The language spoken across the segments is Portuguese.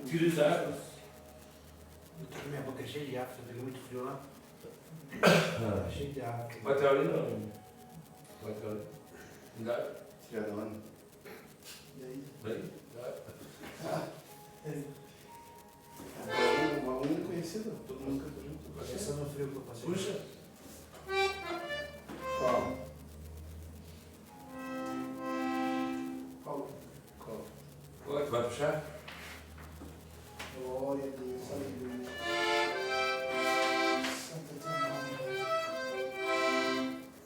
Utilizar. Eu tô com minha boca cheia de água, eu peguei muito frio lá. Cheio de água. Vai ter ali não. Vai ter ali. Dá. Tirar da onda. Daí? Dá. Uma unha conhecida, todo mundo canta junto. Essa no frio que eu passei. Puxa. Qual? Qual? Qual? Qual é que vai puxar? Glória a Deus, aleluia. Santa teu nome, Pai.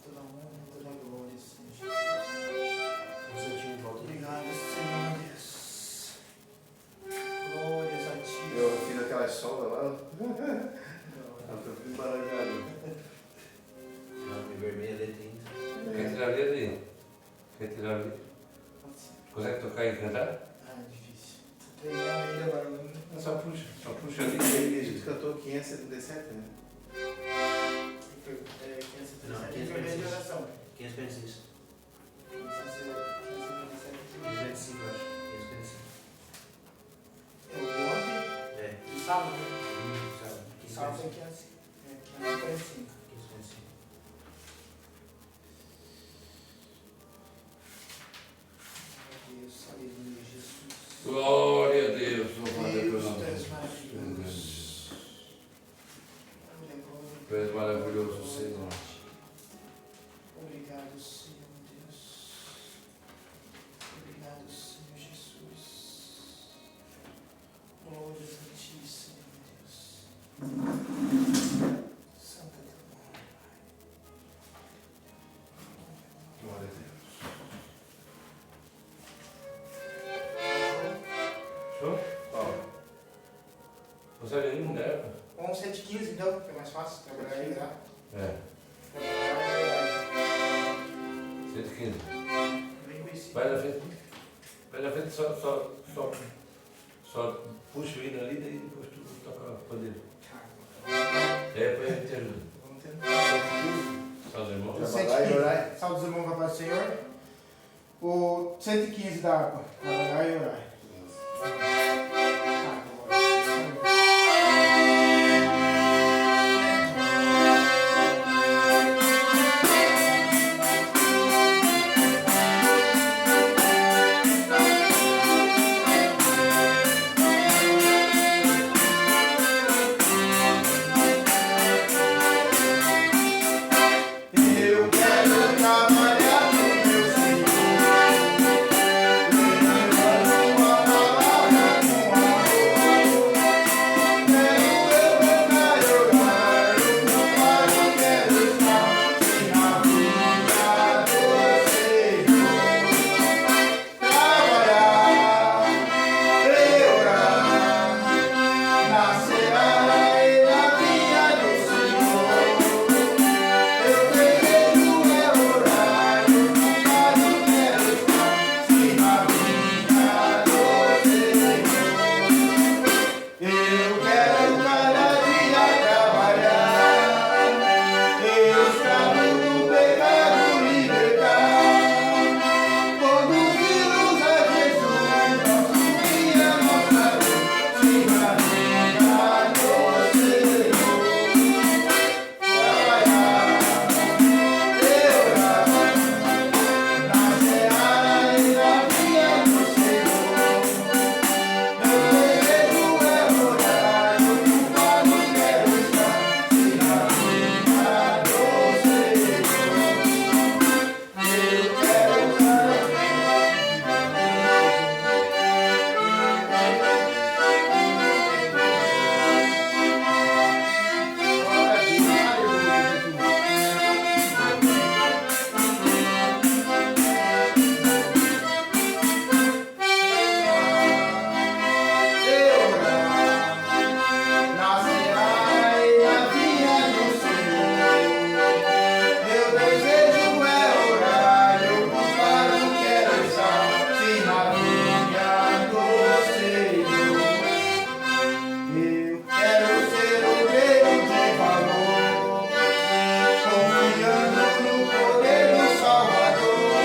Toda honra, toda glória, Senhor Jesus. Você tinha de volta. Obrigado, Senhor Deus. Glórias a ti. Eu fiz aquela solda lá. Eu tô embaralhado. Nome vermelho, letra Quer tirar ali ali? Quer tirar ali? Consegue tocar e cantar? Ah, difícil. Tô treinando ainda agora. Só puxa ali. A gente cantou 577, né? É, 537. Não, 537 de oração. 556. 557. 525, eu acho. 525. É o ontem? É. E sábado? Sabe? Sábado é 545. 525. Deus, aleluia, Jesus. Glória a Deus. Louvado é teu Deus, nome. tu és maravilhoso. Tu és maravilhoso, Senhor. Obrigado, Senhor Deus. Obrigado, Senhor Jesus. Glórias a ti, Senhor Deus. Santa teu nome, Pai. Glória a Deus. Show? Ó, Consegue ali, né? Vamos 115 então, que é mais fácil trabalhar aí, né? É. 115. Bem conhecido. Vai na frente. Vai na frente, só puxa o hino ali, daí depois tu toca o pandeiro. É, para ele te ajuda. Vamos tentar. Salve, irmão. Já vai e orar. Salve os irmãos, rapaz do Senhor. O 115 da água. Trabalhar e orar. Eu quero trabalhar com meu Senhor, levando uma palavra com amor. Quero levantar e orar, eu não quero estar sem a vida do Senhor. Trabalhar e orar na seara e na vinha do Senhor. Eu desejo é orar, eu nunca quero estar sem a vinha do Senhor. Eu quero cada dia trabalhar, escravo do pecado libertar, conduzi-los a Jesus, nosso guia, nossa luz, sem a vinha do Senhor. Trabalhar e orar na seara e na vinha do Senhor. Meu desejo é orar, eu nunca quero estar sem a vinha do Senhor. Eu quero na seara e na vinha do Senhor. Meu desejo é orar, eu não quero estar sem a vinha do Senhor. Eu quero ser obreiro de valor, confiando no poder do Salvador.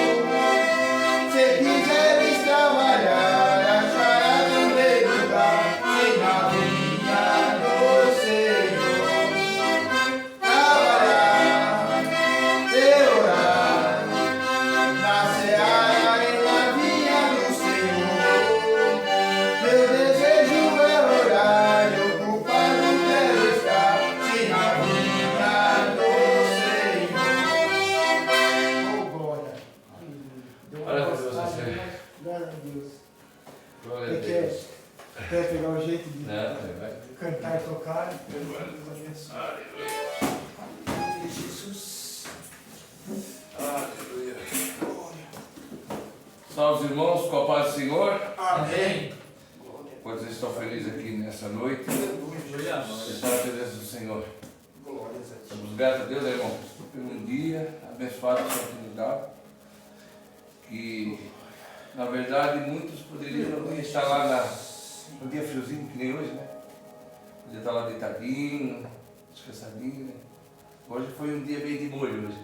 Se quiseres trabalhar, acharás um bem lugar sem a vinha do Senhor. Trabalhar e orar na seara e na vinha do Senhor. Meu desejo é orar, eu culpado quero estar sem a vinha do Senhor. Oh, glória. Deu uma Olha pra gostada, você. né? Glória a Deus. Glória a Você Deus. quer pegar o jeito de Não, vai. cantar e tocar? Deus abençoe. Aleluia. Jesus. Aleluia. Salve, irmãos, com a paz do Senhor. Amém. Quantos estão felizes aqui nessa noite? Está na presença do Senhor. Glórias a Ti. Estamos gratos a Deus, né, irmão, por um dia abençoado que o Senhor tem nos dado. Que, na verdade, muitos poderiam não estar lá no dia friozinho, que nem hoje, né? Podia estar lá deitadinho, descansadinho, né? Hoje foi um dia bem de molho hoje.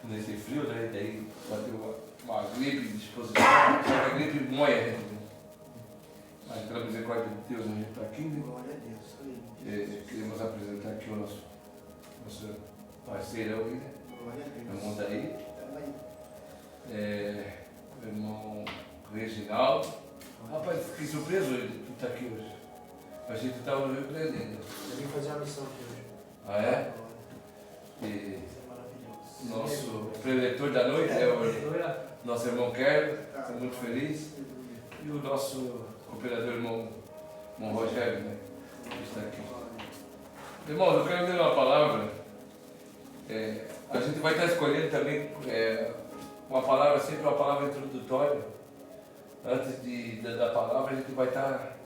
Nesse frio, né? Daí bateu uma gripe de exposição, só que a gripe moia, né? Mas pela misericórdia de Deus a gente está aqui, né? Glória a Deus. Queremos apresentar aqui o nosso parceirão aí, né? Glória a O Deus. irmão daí, Tamo aí. o irmão Reginaldo. Rapaz, fiquei surpreso de tu estar aqui hoje. Eu achei que tu estava no Rio Grande ainda. Eu vim fazer uma missão aqui hoje. Ah, é? E Isso é maravilhoso. nosso preletor da noite é o nosso irmão Kerr, estou muito feliz. E o nosso cooperador irmão Rogério, né? Que está aqui. Irmãos, eu quero ler uma palavra. A gente vai estar escolhendo também uma palavra, sempre uma palavra introdutória. Antes da palavra, a gente vai estar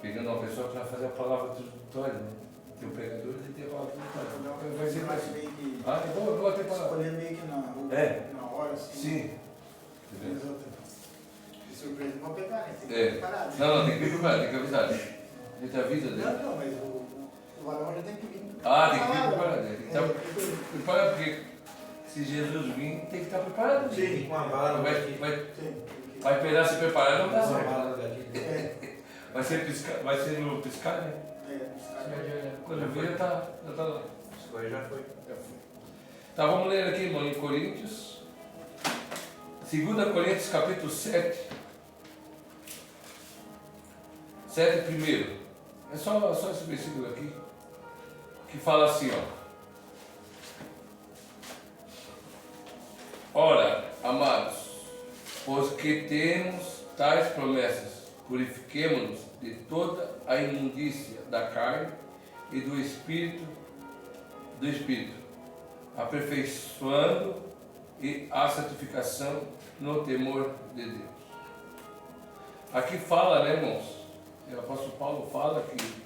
pegando uma pessoa que vai fazer a palavra introdutória, né? Tem o pregador e tem a palavra introdutória. Vai ser mais. meio que Ah, então eu vou até palavra. escolher meio que na hora, assim. Sim. Mas outra. Que surpresa, não vou pegar, né? Tem que É. preparar. Né? Não, tem que preparar, tem que avisar. A gente avisa dele. Não, mas O varão já tem que vir. Ah, tem que vir preparado. Tem que É, estar preparado, porque se Jesus vir, tem que estar preparado. Sim, com a bala no gatilho. Vai esperar se preparar, não dá Com a certo. bala no gatilho. Vai ser no piscar, né? Quando vir, já tá lá. Escolha já foi. Tá, vamos ler aqui, irmão, em Coríntios. 2 Coríntios, capítulo 7. 7 primeiro. É só esse versículo aqui. Que fala assim, ó. Ora, amados, pois que temos tais promessas, purifiquemo-nos de toda a imundícia da carne e do espírito, aperfeiçoando e a santificação no temor de Deus. Aqui fala, né, irmãos? O apóstolo Paulo fala que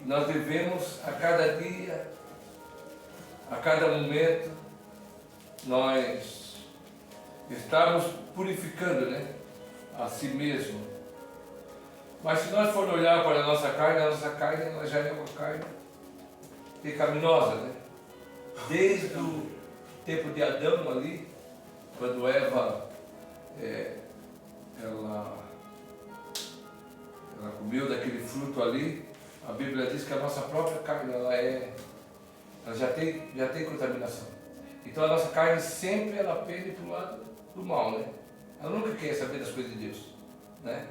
nós devemos a cada dia, a cada momento, nós estamos purificando, né, a si mesmo. Mas se nós formos olhar para a nossa carne ela já é uma carne pecaminosa, né? Desde o tempo de Adão ali, quando Eva ela comeu daquele fruto ali, a Bíblia diz que a nossa própria carne ela já tem contaminação. Então a nossa carne sempre ela pende para o lado do mal, né? Ela nunca quer saber das coisas de Deus, né?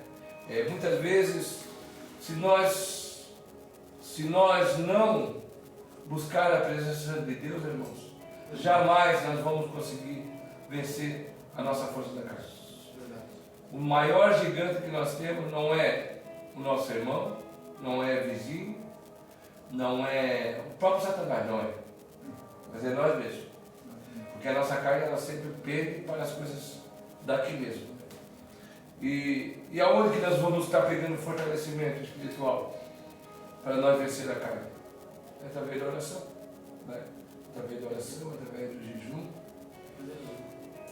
Muitas vezes, se nós não buscar a presença de Deus, irmãos, jamais nós vamos conseguir vencer a nossa força da carne. O maior gigante que nós temos não é o nosso irmão, não é vizinho, não é o próprio Satanás, não é. Mas é nós mesmos. Porque a nossa carne ela sempre pende para as coisas daqui mesmo. E aonde que nós vamos estar pegando fortalecimento espiritual para nós vencer a carne? É através da oração, né? Através da oração, através do jejum,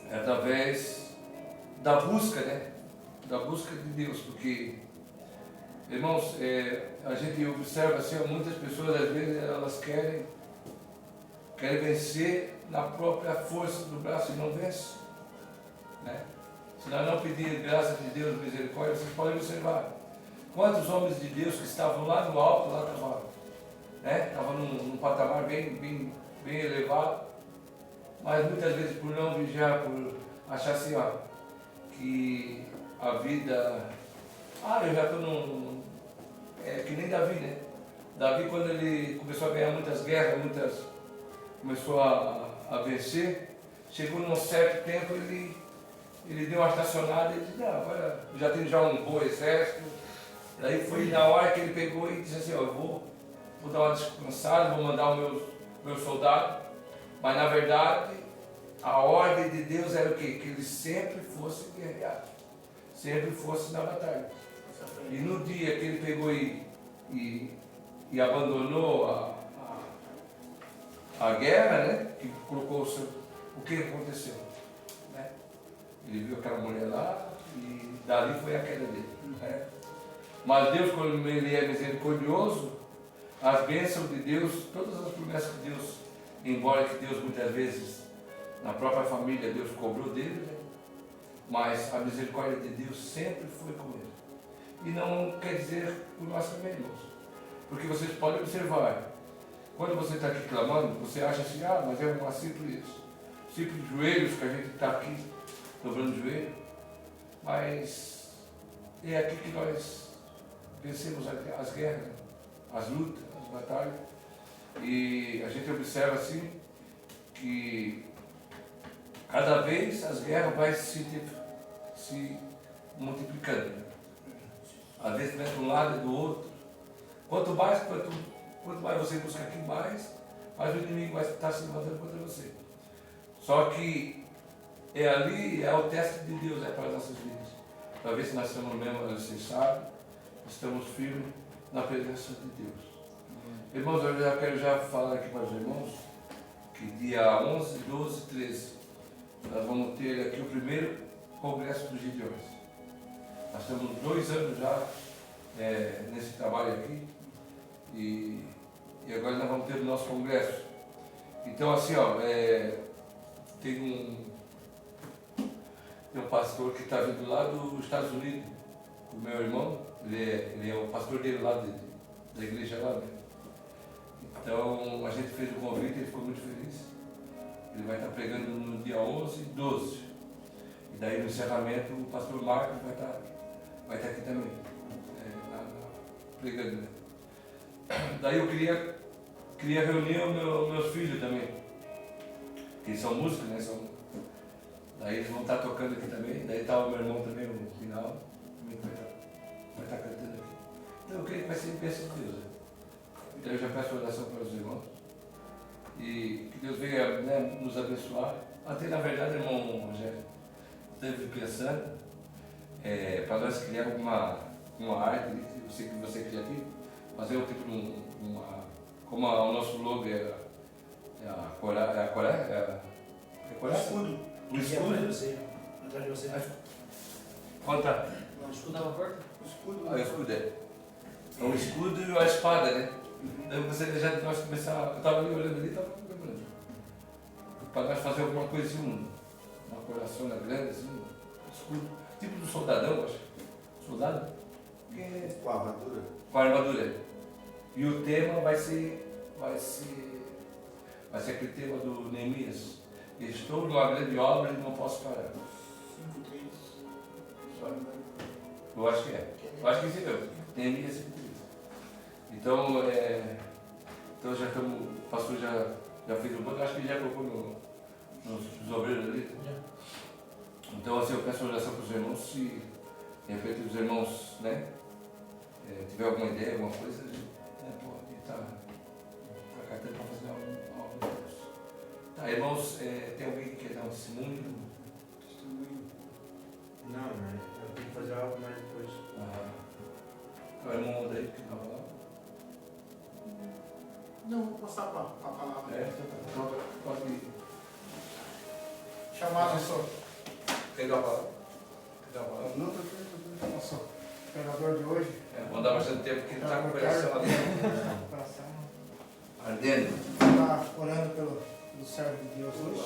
é através da busca, né? Da busca de Deus, porque, irmãos, a gente observa assim, muitas pessoas às vezes elas querem vencer na própria força do braço e não vence, né? Se nós não pedir graça de Deus, misericórdia, vocês podem observar quantos homens de Deus que estavam lá no alto, lá estavam, né? Estavam num patamar bem elevado, mas muitas vezes por não vigiar, por achar assim, ó, que a vida, eu já estou que nem Davi, né? Davi, quando ele começou a ganhar muitas guerras, começou a vencer, chegou num certo tempo, ele deu uma estacionada e disse, não, agora já tenho um bom exército. Daí foi na hora que ele pegou e disse assim, eu vou dar uma descansada, vou mandar os meus soldados. Mas na verdade, a ordem de Deus era o quê? Que ele sempre fosse guerreado, sempre fosse na batalha. E no dia que ele pegou e abandonou a guerra, né? Que colocou o que aconteceu? Né? Ele viu aquela mulher lá e dali foi a queda dele. Né? Mas Deus, quando ele é misericordioso, as bênçãos de Deus, todas as promessas de Deus, embora que Deus muitas vezes, na própria família, Deus cobrou dele, né? Mas a misericórdia de Deus sempre foi com ele. E não quer dizer por nós também, irmãos. Porque vocês podem observar, quando você está aqui clamando, você acha assim, mas é uma simples joelhos que a gente está aqui, dobrando o joelho. Mas é aqui que nós vencemos as guerras, as lutas, as batalhas. E a gente observa assim, que cada vez as guerras vão se multiplicando. Às vezes vai de um lado e do outro. Quanto mais você busca aqui, mais o inimigo vai estar se levantando contra você. Só que ali é o teste de Deus para as nossas vidas. Para ver se nós estamos mesmo alicerçados, estamos firmes na presença de Deus. Irmãos, eu quero falar aqui para os irmãos que dia 11, 12 e 13 nós vamos ter aqui o primeiro congresso dos Gideões. Nós estamos 2 anos já nesse trabalho aqui E agora nós vamos ter o nosso congresso. Então assim, ó, tem um pastor que está vindo lá dos Estados Unidos, o meu irmão, ele é o pastor dele lá, da igreja lá, né? Então a gente fez o convite, ele ficou muito feliz. Ele vai estar pregando no dia 11 e 12. E daí no encerramento o pastor Marcos vai estar aqui também, pregando. Né? Daí eu queria reunir meus filhos também, que eles são músicos, né? Daí eles vão estar tocando aqui também. Daí está o meu irmão também, o final, também vai estar cantando aqui. Então eu creio que vai ser bênção de Deus. Né? Então eu já peço oração para os irmãos. E que Deus venha, né, nos abençoar. Até na verdade, irmão Rogério, esteve pensando para nós criar uma arte, eu sei que você é criativo, fazer um tipo de como o nosso logo é a coragem, O escudo. O escudo. Atrás de você. Conta. Não, o escudo estava perto? O escudo. O escudo é o escudo e a espada, né? Daí você já nós começar, eu estava ali olhando ali, estava lembrando. Para nós fazer alguma coisa assim, uma coração grande, assim, um escudo, tipo do soldadão, acho. Soldado? Com a armadura? Com a armadura. E o tema vai ser aquele tema do Neemias. Estou numa grande obra e não posso parar. 5:3. Eu acho que é. Eu acho que sim mesmo. Neemias 5:3. Então, então já estamos, o pastor já fez um pouco, acho que já colocou nos obreiros ali. Então assim, eu peço oração para os irmãos, se de repente os irmãos, né, tiver alguma ideia, alguma coisa, pode estar cartando para fazer algo de Deus. Tá, irmãos, tem alguém que quer dar um testemunho? Não, mas eu tenho que fazer algo mais depois. O irmão André que estava lá. Não, vou passar para a palavra. Pode Chamar nosso pegar a palavra. nosso pregador de hoje. Vamos dar bastante tempo porque ele está com o coração ardendo. Está orando pelo servo de Deus hoje.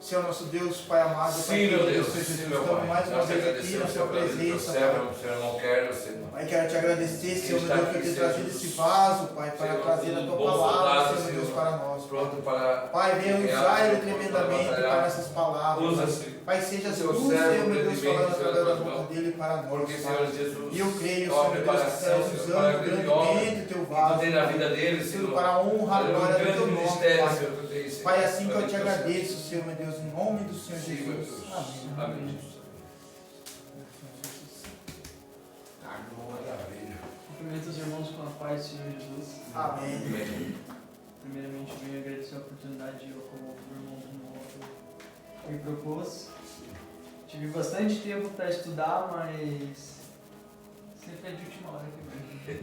Senhor nosso Deus, Pai amado, Sim, meu Deus, sim, meu estamos Pai. mais uma Nós vez aqui agradecemos na Sua presença, Pai. O Senhor não quer, Senhor. Pai, quero te agradecer, Senhor, meu está Deus, por aqui, ter Senhor trazido Jesus. esse vaso, Pai, para Senhor, trazer a um Tua bom palavra, soldado, Senhor, meu Deus, Senhor. para nós. Pronto para... Pai, venha usar Ele tremendamente, Pai, nessas palavras. Usa, Pai. Senhor. Pai, seja Seu tu, servo, Senhor, meu Deus, falando Senhor, através da Senhor, boca dele para nós, Porque, Pai. Senhor Jesus, E eu creio, ó, Senhor, meu Deus, que preparação, estás Senhor, para a usando grande obra grandemente o Teu que tu vaso, tem na Pai. vida dele, Tudo Senhor. para a honra, Para glória um do grande Teu nome, ministério, Pai. Senhor, que tu tem, Senhor. Pai, assim que eu te Para agradeço, Senhor, meu Deus, em nome do Senhor Sim, meu Jesus. Deus. Amém. Amém. Cumprimento os irmãos com a paz do Senhor Jesus. Amém. Amém. Primeiramente, venho agradecer a oportunidade como o irmão me propôs. Tive bastante tempo para estudar, mas sempre é de última hora que vem.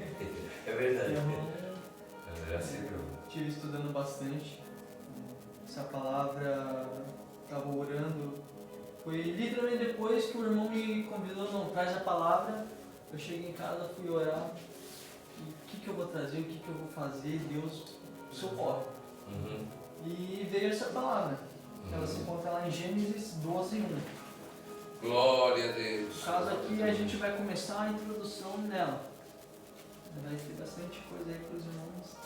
É verdade. Então, É assim, meu. estive estudando bastante. Essa palavra, estava orando. Foi literalmente depois que o irmão me convidou, não, traz a palavra. Eu cheguei em casa, fui orar. E o que eu vou trazer, o que eu vou fazer, Deus socorre. Uhum. E veio essa palavra. Ela se encontra lá em Gênesis 12:1. Glória a Deus. No caso aqui, a gente vai começar a introdução nela. Vai ter bastante coisa aí para os irmãos.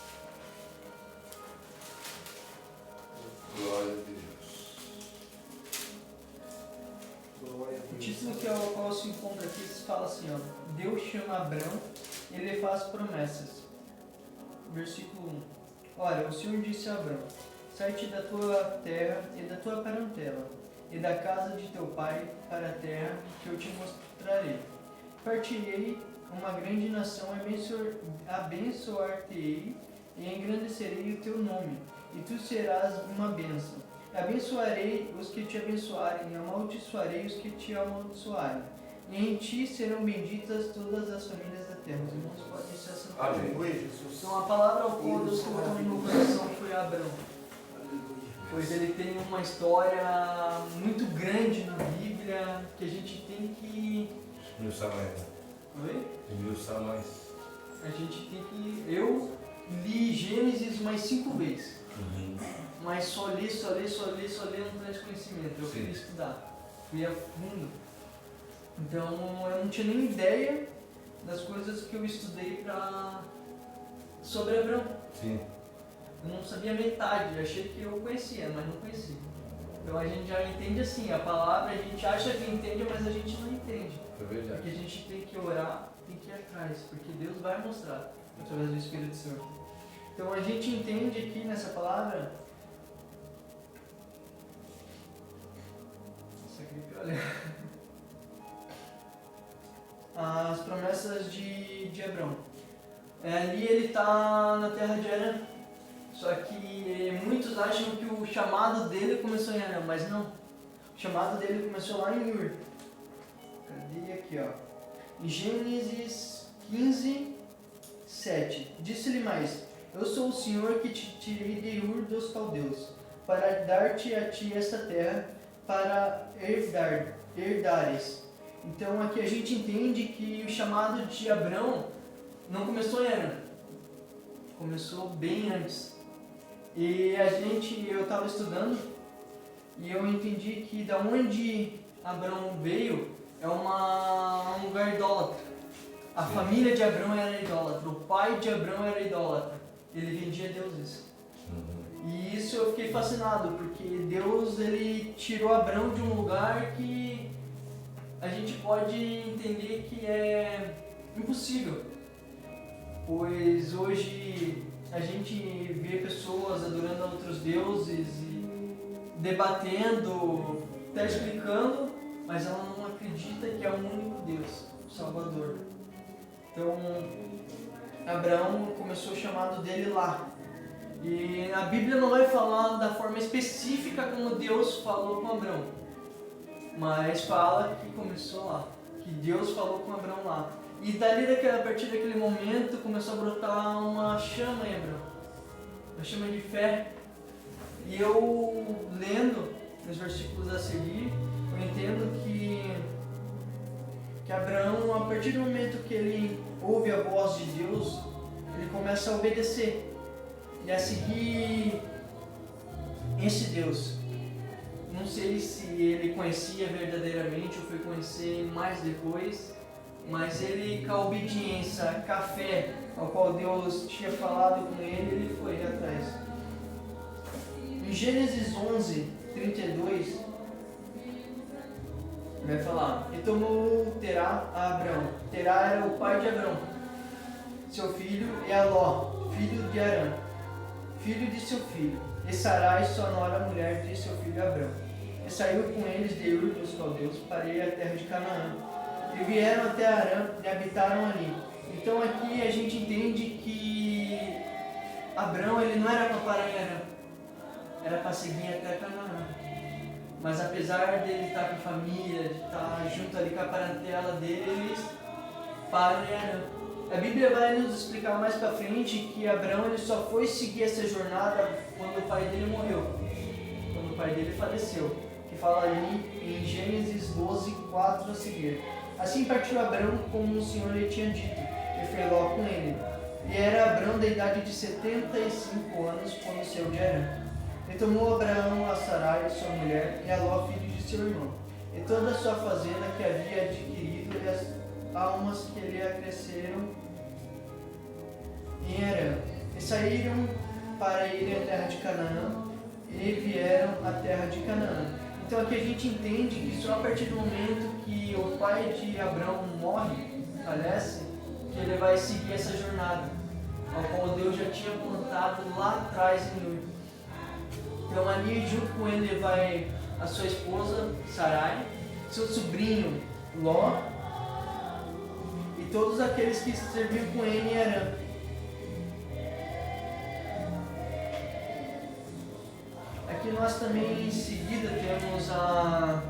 Glória a Deus. O título que é o qual se encontra aqui fala assim, ó, Deus chama Abrão e ele faz promessas. Versículo 1. Olha, o Senhor disse a Abrão, sai-te da tua terra e da tua parentela e da casa de teu pai para a terra que eu te mostrarei. Partirei uma grande nação, abençoar-te-ei e engrandecerei o teu nome, e tu serás uma bênção. Abençoarei os que te abençoarem, e amaldiçoarei os que te amaldiçoarem. E em ti serão benditas todas as famílias da terra. Os irmãos podem se assentar. Amém. Oi, Jesus. Então a palavra ao qual Deus colocou no meu coração foi Abrão. Aleluia. Pois ele tem uma história muito grande na Bíblia que a gente tem que... Esmiuçar mais. Oi? Esmiuçar mais. A gente tem que... Eu li Gênesis mais 5 vezes. Mas só ler, não traz conhecimento. Eu fui estudar, fui a fundo. Então eu não tinha nem ideia das coisas que eu estudei sobre Abraão. Sim. Eu não sabia metade, eu achei que eu conhecia, mas não conhecia. Então a gente já entende assim, a palavra a gente acha que entende, mas a gente não entende. É verdade. Porque a gente tem que orar, tem que ir atrás, porque Deus vai mostrar através do Espírito Santo. Então a gente entende aqui nessa palavra. Nossa, gripe, olha. As promessas de Abraão. Ali ele está na terra de Arã. Só que muitos acham que o chamado dele começou em Arã, mas não. O chamado dele começou lá em Ur. Cadê aqui, ó? Em Gênesis 15, 7. Disse-lhe mais: Eu sou o Senhor que te tirei de Ur dos Caldeus, para dar-te a ti esta terra, para herdares. Então aqui a gente entende que o chamado de Abraão não começou em Arã, começou bem antes. E eu estava estudando e eu entendi que da onde Abraão veio é um lugar idólatra. A família de Abraão era idólatra, o pai de Abraão era idólatra, ele vendia deuses. E isso eu fiquei fascinado, porque Deus ele tirou Abraão de um lugar que a gente pode entender que é impossível. Pois hoje a gente vê pessoas adorando a outros deuses e debatendo, até explicando, mas ela não acredita que é o único Deus, o Salvador. Então, Abraão começou o chamado dele lá. E a Bíblia não vai falar da forma específica como Deus falou com Abraão, mas fala que começou lá, que Deus falou com Abraão lá. E dali, a partir daquele momento, começou a brotar uma chama em Abraão, uma chama de fé. E eu, lendo os versículos a seguir, eu entendo que Abraão, a partir do momento que ele ouve a voz de Deus, ele começa a obedecer e a seguir esse Deus. Não sei se ele conhecia verdadeiramente ou foi conhecer mais depois, mas ele, com a obediência, com a fé ao qual Deus tinha falado com ele foi atrás. Em Gênesis 11, 32, vai falar: E tomou Terá a Abrão. Terá era o pai de Abrão, seu filho, e Aló, filho de Arã, filho de seu filho, e Sarai, sua nora, mulher de seu filho Abrão. E saiu com eles de Ur dos Caldeus para ir à terra de Canaã. E vieram até Arã e habitaram ali. Então aqui a gente entende que Abrão ele não era para parar em Arã, era para seguir até Canaã. Mas apesar dele estar com a família, de estar junto ali com a parentela dele, eles param em Arã. A Bíblia vai nos explicar mais para frente que Abrão ele só foi seguir essa jornada quando o pai dele morreu, quando o pai dele faleceu, que fala ali em Gênesis 12, 4 a seguir. Assim partiu Abrão como o Senhor lhe tinha dito, e foi Ló com ele. E era Abrão da idade de 75 anos quando saiu de Arã. E tomou Abraão a Sarai, sua mulher, e a Ló, filho de seu irmão, e toda a sua fazenda que havia adquirido, e as almas que lhe acresceram em Arã. E saíram para ir à terra de Canaã, e vieram à terra de Canaã. Então aqui a gente entende que só a partir do momento que o pai de Abraão morre, falece, que ele vai seguir essa jornada, ao qual Deus já tinha plantado lá atrás em Ur. Então ali junto com ele vai a sua esposa Sarai, seu sobrinho Ló e todos aqueles que serviam com ele em Arã. Aqui nós também em seguida temos a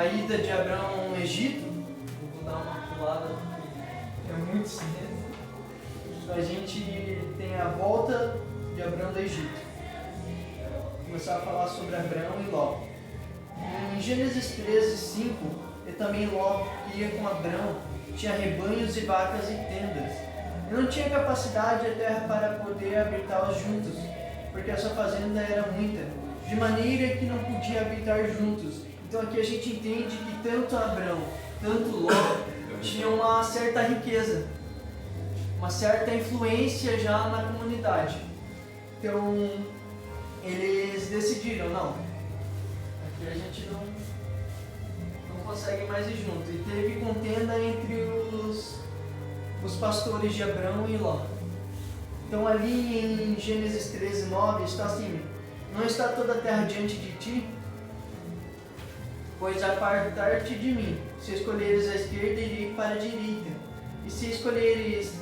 ida de Abraão ao Egito. Vou dar uma pulada porque é muito cedo. A gente tem a volta de Abraão do Egito. Vou começar a falar sobre Abraão e Ló. Em Gênesis 13, 5, e também Ló ia com Abraão, tinha rebanhos e vacas e tendas, não tinha capacidade a terra para poder habitá-los juntos, porque essa fazenda era muita, de maneira que não podia habitar juntos. Então aqui a gente entende que tanto Abrão, tanto Ló, tinham uma certa riqueza, uma certa influência já na comunidade. Então eles decidiram, não, aqui a gente não consegue mais ir junto. E teve contenda entre os pastores de Abrão e Ló. Então ali em Gênesis 13:9 está assim: não está toda a terra diante de ti? Pois apartar-te de mim. Se escolheres a esquerda, irei para a direita. E se escolheres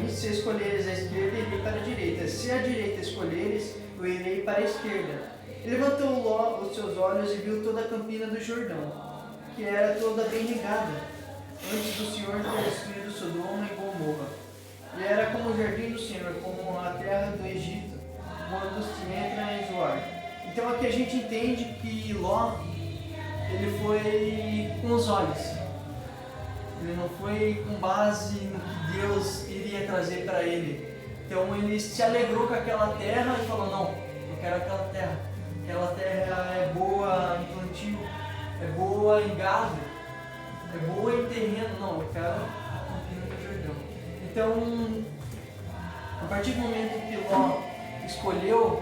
se escolheres a esquerda, irei para a direita. Se a direita escolheres, eu irei para a esquerda. E levantou Ló os seus olhos e viu toda a campina do Jordão, que era toda bem regada, antes do Senhor ter destruído Sodoma e Gomorra. E era como o jardim do Senhor, como a terra do Egito, quando se entra em Zoar. Então aqui a gente entende que Ló, ele foi com os olhos. Ele não foi com base no que Deus iria trazer para ele. Então ele se alegrou com aquela terra e falou: não, eu quero aquela terra. Aquela terra é boa em plantio, é boa em gado, é boa em terreno. Não, eu quero a campina do Jordão. Então, a partir do momento que Ló escolheu,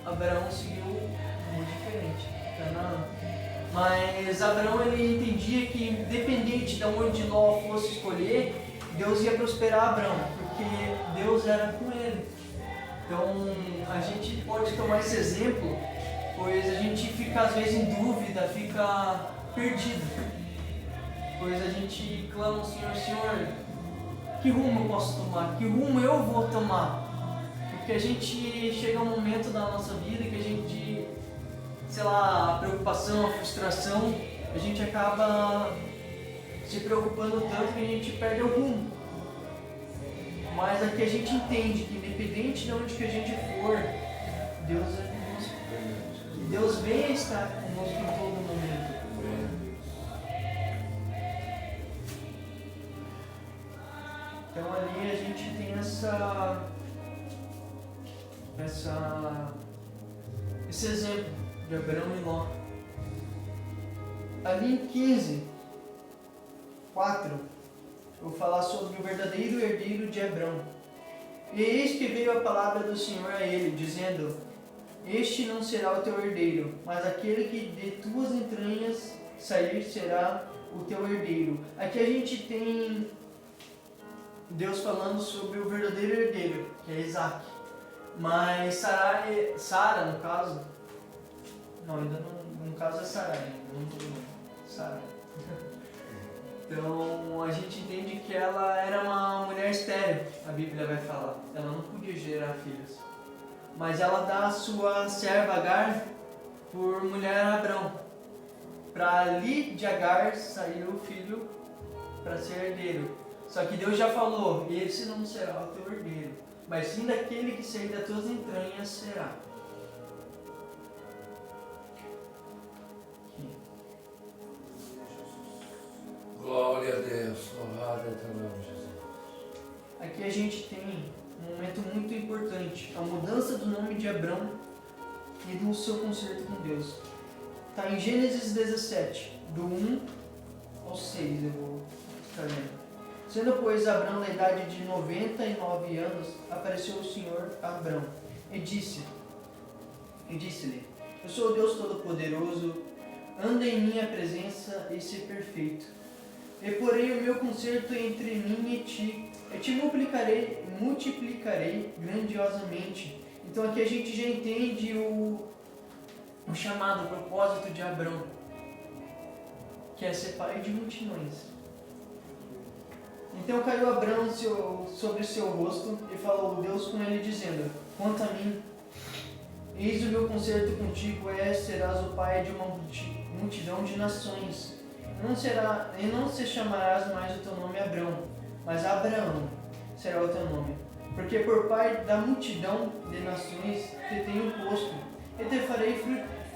Abraão seguiu muito diferente. Mas Abraão, ele entendia que, independente de onde Ló fosse escolher, Deus ia prosperar Abraão, porque Deus era com ele. Então a gente pode tomar esse exemplo, pois a gente fica às vezes em dúvida, fica perdido. Pois a gente clama ao Senhor: Senhor, que rumo eu posso tomar? Que rumo eu vou tomar? Porque a gente chega a um momento da nossa vida que a gente, sei lá, a preocupação, a frustração, a gente acaba se preocupando tanto que a gente perde o rumo. Mas aqui a gente entende que, independente de onde que a gente for, Deus é conosco. Deus vem estar conosco em todo momento. Então ali a gente tem esse exemplo de Abrão e Ló. Ali em 15:4, eu vou falar sobre o verdadeiro herdeiro de Abrão. E eis que veio a palavra do Senhor a ele, dizendo: este não será o teu herdeiro, mas aquele que de tuas entranhas sair será o teu herdeiro. Aqui a gente tem Deus falando sobre o verdadeiro herdeiro, que é Isaac. Mas Sara, no caso, não, ainda não, no caso é Sarai, não estou Sarai. Então a gente entende que ela era uma mulher estéril, a Bíblia vai falar. Ela não podia gerar filhos. Mas ela dá a sua serva Agar por mulher a Abrão. Para ali de Agar sair o filho para ser herdeiro. Só que Deus já falou: esse não será o teu herdeiro, mas sim daquele que sair das tuas entranhas será. Glória a Deus, louvado é teu nome, Jesus. Aqui a gente tem um momento muito importante, a mudança do nome de Abrão e do seu concerto com Deus. Está em Gênesis 17, do 1 ao 6, eu vou ficar lendo. Sendo, pois, Abrão na idade de 99 anos, apareceu o Senhor a Abrão e disse-lhe: eu sou o Deus Todo-Poderoso, anda em minha presença e ser perfeito. E porém o meu concerto entre mim e ti, eu te multiplicarei grandiosamente. Então aqui a gente já entende o chamado, o propósito de Abrão, que é ser pai de multidões. Então caiu Abrão sobre seu rosto e falou Deus com ele, dizendo: quanto a mim, eis o meu concerto contigo serás o pai de uma multidão de nações. E não se chamarás mais o teu nome Abrão, mas Abraão será o teu nome. Porque por pai da multidão de nações te tenho posto, e te farei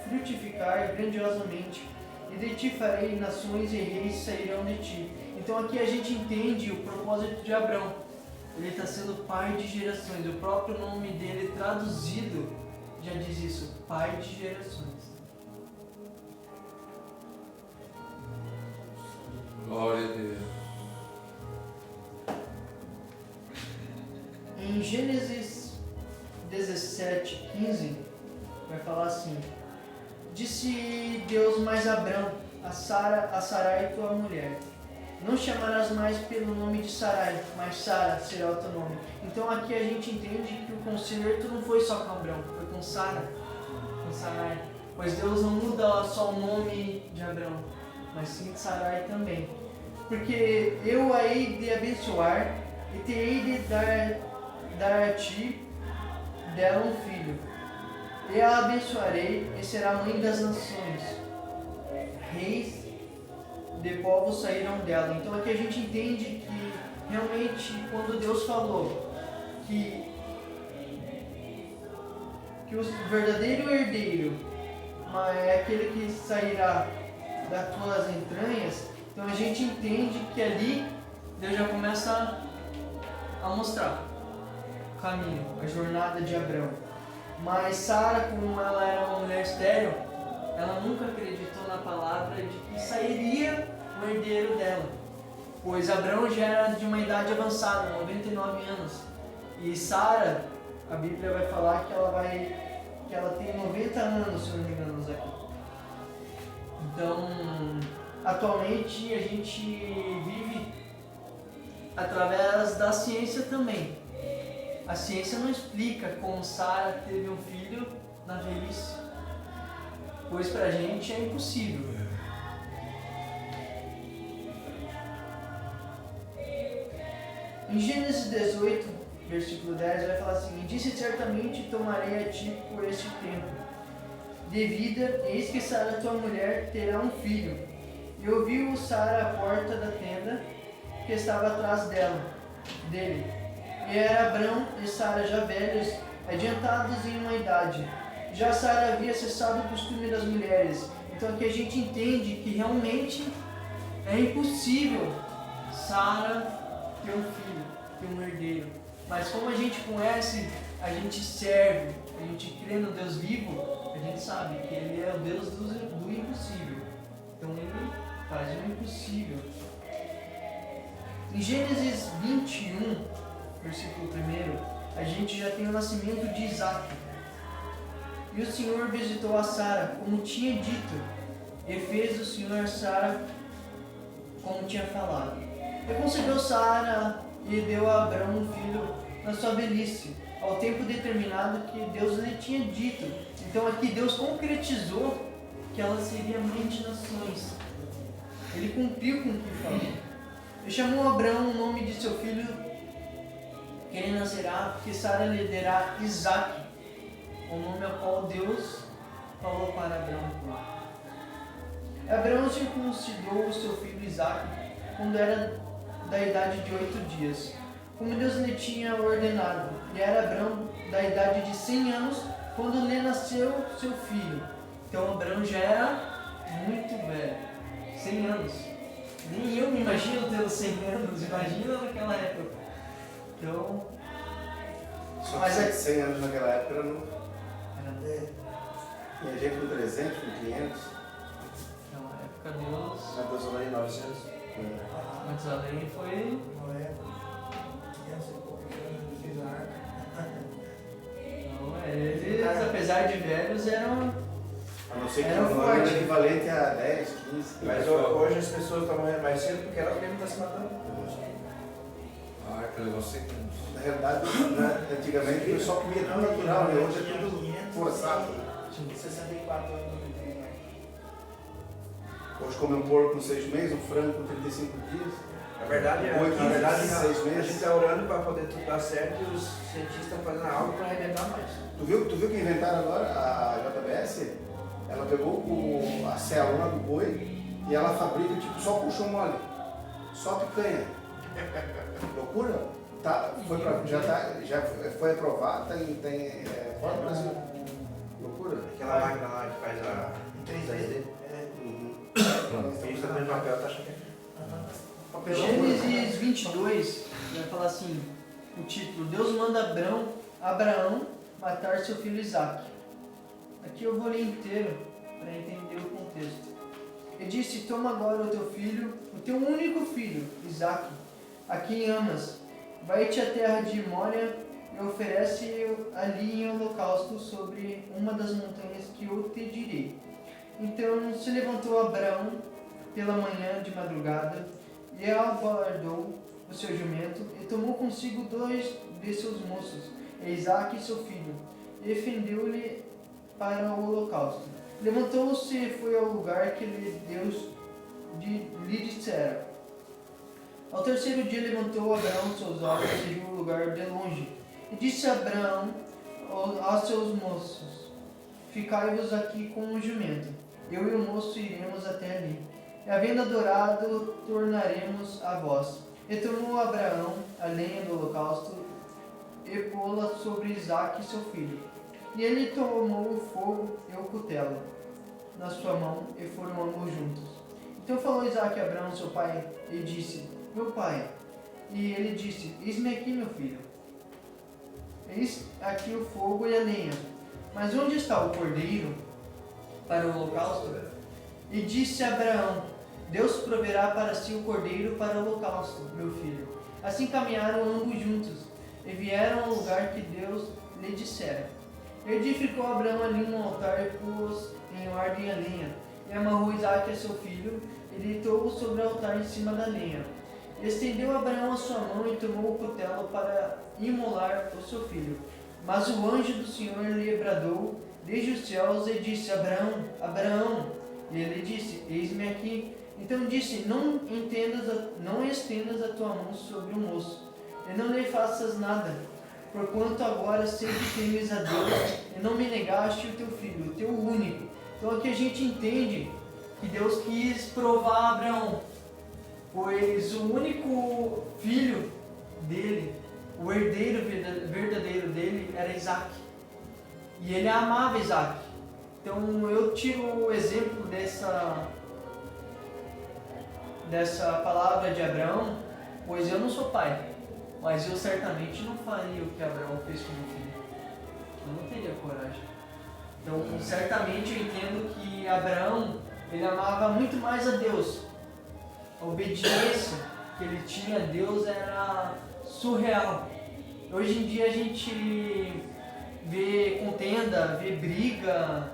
frutificar grandiosamente, e de ti farei nações e reis sairão de ti. Então aqui a gente entende o propósito de Abrão. Ele está sendo pai de gerações. O próprio nome dele traduzido já diz isso, pai de gerações. Glória a Deus. Em Gênesis 17:15 vai falar assim: disse Deus mais a Abrão, a Sarai tua mulher, não chamarás mais pelo nome de Sarai, mas Sara será o teu nome. Então aqui a gente entende que o conserto não foi só com Abrão, foi com Sara, com Sarai. Pois Deus não muda só o nome de Abrão, mas sim de Sarai também. Porque eu a hei de abençoar e te hei de dar a ti dela um filho. E a abençoarei e será mãe das nações. Reis de povos saíram dela. Então aqui a gente entende que realmente quando Deus falou que o verdadeiro herdeiro é aquele que sairá das tuas entranhas, então a gente entende que ali Deus já começa a mostrar o caminho, a jornada de Abrão. Mas Sara, como ela era uma mulher estéril, ela nunca acreditou na palavra de que sairia o herdeiro dela. Pois Abrão já era de uma idade avançada, 99 anos. E Sara, a Bíblia vai falar que ela tem 90 anos, se eu não me engano, aqui. Então, atualmente a gente vive através da ciência também. A ciência não explica como Sara teve um filho na velhice, pois pra gente é impossível. Em Gênesis 18, versículo 10, vai falar assim: e disse certamente tomarei a ti por este tempo de vida, eis que Sara tua mulher terá um filho. E ouviu Sara à porta da tenda que estava atrás dele. E era Abrão e Sara já velhos, adiantados em uma idade. Já Sara havia cessado o costume das mulheres. Então aqui a gente entende que realmente é impossível Sara ter um filho, ter um herdeiro. Mas como a gente conhece, a gente serve, a gente crê no Deus vivo, a gente sabe que Ele é o Deus do impossível. Então Ele faz o impossível. Em Gênesis 21, versículo 1, a gente já tem o nascimento de Isaac. E o Senhor visitou a Sara, como tinha dito, e fez o Senhor Sara como tinha falado. E concebeu Sara e deu a Abrão um filho na sua velhice, ao tempo determinado que Deus lhe tinha dito. Então aqui Deus concretizou que ela seria mãe de nações. Ele cumpriu com o que falou. E chamou Abrão o nome de seu filho que ele nascerá, porque Sara lhe dará Isaque, o nome ao qual Deus falou para Abrão. Abrão circuncidou o seu filho Isaque quando era da idade de 8 dias, como Deus lhe tinha ordenado. E era Abrão da idade de 100 anos quando lhe nasceu seu filho. Então Abrão já era muito velho, 100 anos. Nem eu me imagino tendo 100 anos, imagina naquela época. Então, Só mas que 100 anos naquela época não. era E a gente com 300, com 500. naquela época Deus. Na Deus em 900. Matusalém foi. Noé, 500 e poucos anos, fez a arca. Não, eles, apesar de velhos, eram. A não ser que Era o Noé era forte. equivalente a 10, 15. Mas hoje as pessoas estão morrendo mais cedo porque elas mesmas estão se matando. A arca levou 100 anos. Na realidade, né, antigamente o pessoal comia tudo natural, né? Hoje é tudo forçado. 64 anos de vida. Hoje come um porco com 6 meses, um frango com 35 dias. Na verdade, Oito, na verdade 6 a meses. gente está orando para poder tudo dar certo e os cientistas estão fazendo algo para arrebentar mais. Tu viu que inventaram agora? A JBS, ela pegou a célula do boi e ela fabrica tipo só puxão mole, só picanha. Loucura? Tá, já foi aprovado, tem fora do Brasil. Loucura? Aquela máquina lá que faz a 3D. Uhum. Ele está dando papel, tá achando que papelão. Gênesis 22 vai falar assim, o título: Deus manda Abraão matar seu filho Isaque. Aqui eu vou ler inteiro para entender o contexto. Ele disse: toma agora o teu filho, o teu único filho, Isaque, a quem amas, vai-te à terra de Mória e oferece ali em holocausto sobre uma das montanhas que eu te direi. Então se levantou Abraão pela manhã de madrugada e aguardou o seu jumento e tomou consigo 2 de seus moços, Isaque e seu filho, e fendeu-lhe para o holocausto. Levantou-se e foi ao lugar que Deus lhe dissera. Ao terceiro dia levantou Abraão seus olhos e viu o lugar de longe. E disse Abraão aos seus moços: ficai-vos aqui com o jumento, eu e o moço iremos até ali. E havendo adorado, tornaremos a vós. E tomou Abraão a lenha do holocausto e pô-la sobre Isaque seu filho. E ele tomou o fogo e o cutelo na sua mão e foram ambos juntos. Então falou Isaque a Abraão seu pai e disse: meu pai. E ele disse: eis-me aqui, meu filho. Eis aqui o fogo e a lenha, mas onde está o cordeiro para o holocausto? E disse Abraão: Deus proverá para si o cordeiro para o holocausto, meu filho. Assim caminharam ambos juntos e vieram ao lugar que Deus lhe dissera. Edificou Abraão ali um altar e pôs em ordem a lenha, e amarrou Isaque a seu filho e deitou-o sobre o altar em cima da lenha. Estendeu Abraão a sua mão e tomou o cutelo para imolar o seu filho. Mas o anjo do Senhor lhe bradou desde os céus e disse: Abraão, Abraão. E ele disse: eis-me aqui. Então disse: não estendas a tua mão sobre o moço, e não lhe faças nada, porquanto agora sei que temes a Deus, e não me negaste o teu filho, o teu único. Então aqui a gente entende que Deus quis provar Abraão, pois o único filho dele, o herdeiro verdadeiro dele, era Isaque. E ele amava Isaque. Então eu tiro o exemplo dessa palavra de Abraão, pois eu não sou pai, mas eu certamente não faria o que Abraão fez com meu filho. Eu não teria coragem. Então certamente eu entendo que Abraão, ele amava muito mais a Deus. A obediência que ele tinha a Deus era surreal. Hoje em dia a gente vê contenda, vê briga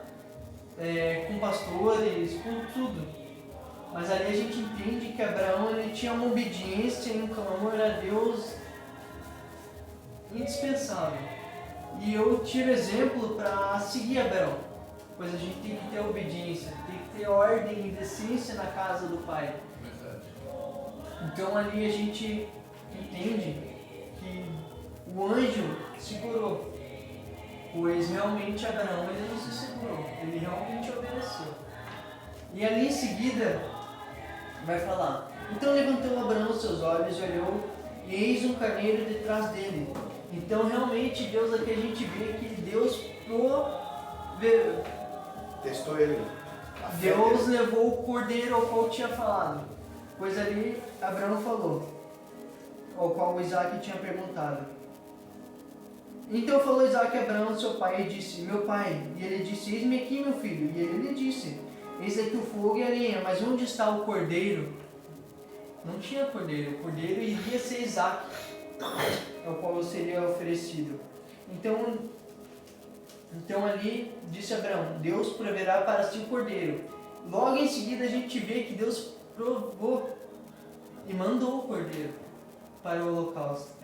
com pastores, com tudo. Mas ali a gente entende que Abraão ele tinha uma obediência e um clamor a Deus indispensável. E eu tiro exemplo para seguir Abraão, pois a gente tem que ter obediência, tem que ter ordem e decência na casa do Pai. Então ali a gente entende que o anjo segurou, pois realmente Abraão ele não se segurou, ele realmente obedeceu. E ali em seguida vai falar: então levantou Abraão seus olhos e olhou, e eis um carneiro detrás dele. Então realmente Deus, aqui a gente vê que Deus Testou ele. Deus levou o cordeiro ao qual tinha falado, pois ali Abraão falou, ao qual Isaque tinha perguntado. Então falou Isaque a Abraão seu pai e disse: meu pai. E ele disse: eis-me aqui, meu filho. E ele lhe disse: eis aqui o fogo e a lenha, mas onde está o cordeiro? Não tinha cordeiro, o cordeiro iria ser Isaque, ao qual seria oferecido. Então ali disse Abraão: Deus proverá para si o cordeiro. Logo em seguida a gente vê que Deus provou e mandou o cordeiro para o holocausto.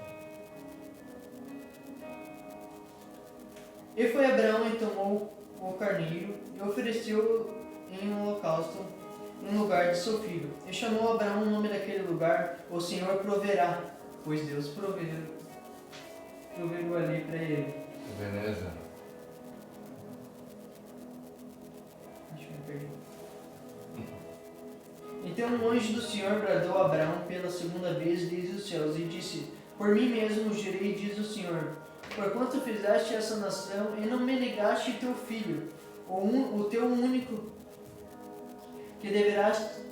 E foi Abraão e tomou o carneiro e ofereceu em um holocausto no lugar de seu filho. E chamou Abraão o nome daquele lugar: o Senhor proverá, pois Deus proverou ali para ele. Beleza. Deixa eu perder. Então o anjo do Senhor bradou a Abraão pela segunda vez desde os céus e disse: por mim mesmo jurei, diz o Senhor, porquanto fizeste essa nação e não me negaste teu filho, o teu único, que deverás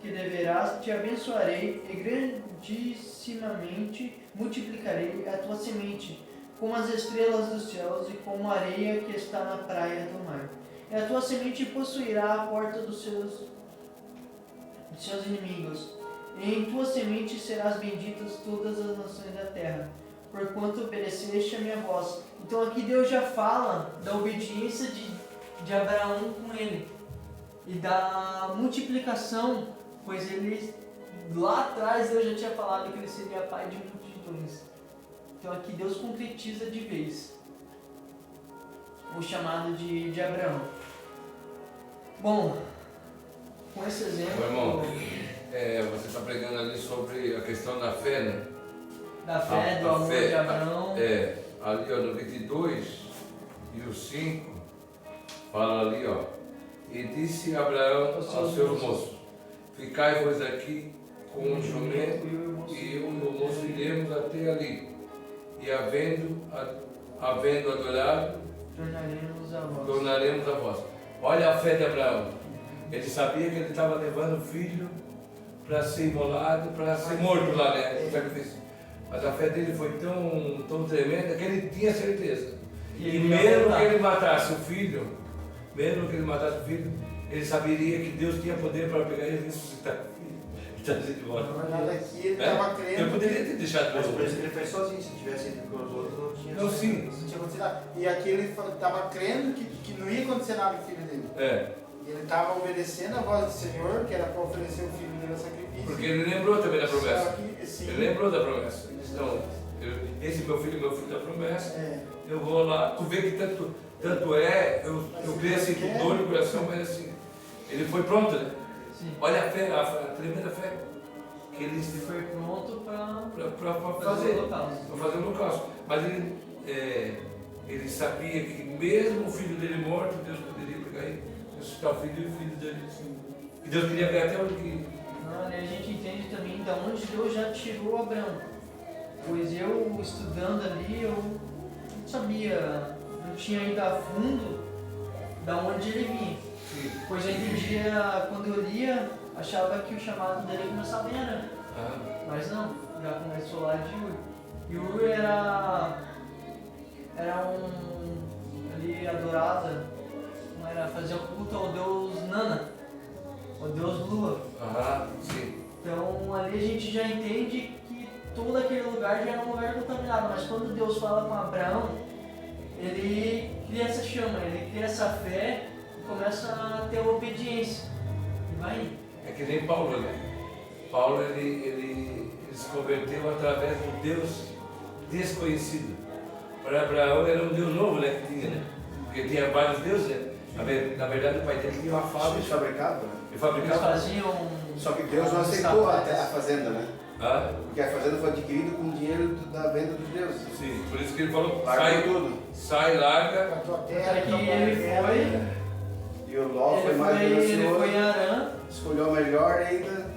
que deverás, te abençoarei e grandissimamente multiplicarei a tua semente, como as estrelas dos céus e como a areia que está na praia do mar. E a tua semente possuirá a porta dos seus inimigos. E em tua semente serás benditas todas as nações da terra, porquanto obedeceste a minha voz. Então aqui Deus já fala da obediência de Abraão com ele e da multiplicação, pois ele lá atrás Deus já tinha falado que ele seria pai de multidões. Então aqui Deus concretiza de vez o chamado de Abraão. Bom, com esse exemplo... Irmão, você está pregando ali sobre a questão da fé, né? Da fé, do amor de Abraão. Ali ó, no 22 e o 5, fala ali, ó. E disse Abraão ao seu moço: ficai-vos aqui com o jumento, e eu e o moço iremos até ali. E havendo adorado, tornaremos a vós. Olha a fé de Abraão. Ele sabia que ele estava levando o filho para ser imolado, para ser morto lá, né? Mas a fé dele foi tão tremenda que ele tinha certeza. E mesmo que ele matasse o filho, ele saberia que Deus tinha poder para pegar e ressuscitar o filho. Na verdade, aqui ele estava crendo. Eu poderia ter deixado. Mas por isso que ele fez sozinho, se tivesse ido com os outros, não tinha. Não, sim. Não tinha acontecido nada. E aqui ele estava crendo que não ia acontecer nada com o filho dele. E ele estava obedecendo a voz do Senhor, que era para oferecer o filho dele a sacrifício. Porque ele lembrou também da promessa. Sim. Ele lembrou da promessa. Então, esse meu filho da promessa. Eu vou lá. Tu vê que tanto é, eu criei assim com dor no coração, mas assim, ele foi pronto, né? Sim. Olha a fé, a tremenda fé. Que ele foi pronto para fazer o holocausto. Para fazer o holocausto. Mas ele sabia que mesmo o filho dele morto, Deus poderia pegar e ressuscitar o filho e o filho dele. E Deus queria ver até onde que... A gente entende também de onde Deus já tirou Abraão. Pois eu, estudando ali, eu não sabia, não tinha ido a fundo de onde ele vinha. Sim. Pois eu entendia, quando eu lia, achava que o chamado dele começava em Arã. Mas não, já começou lá de Ur. E Ur era ali adorada, fazia culto ao deus Nana, ao deus Lua. Sim. Então ali a gente já entende que todo aquele lugar já era um lugar contaminado, mas quando Deus fala com Abraão, ele cria essa chama, ele cria essa fé e começa a ter obediência. E vai indo. É que nem Paulo, né? Paulo ele se converteu através do Deus desconhecido. Para Abraão era um Deus novo, né? Que tinha, né? Porque tinha vários deuses, né? Na verdade, o pai dele tinha uma fábrica. Eles fabricavam, né? Ele fabricava. Eles faziam. Só que Deus não aceitou a fazenda, né? Porque a fazenda foi adquirida com o dinheiro da venda dos deuses. Sim, por isso que ele falou: larga tudo. Sai, larga. A tua terra, que ele foi. E o Ló foi mais gracioso. Ele foi em Arã. Escolheu o melhor ainda.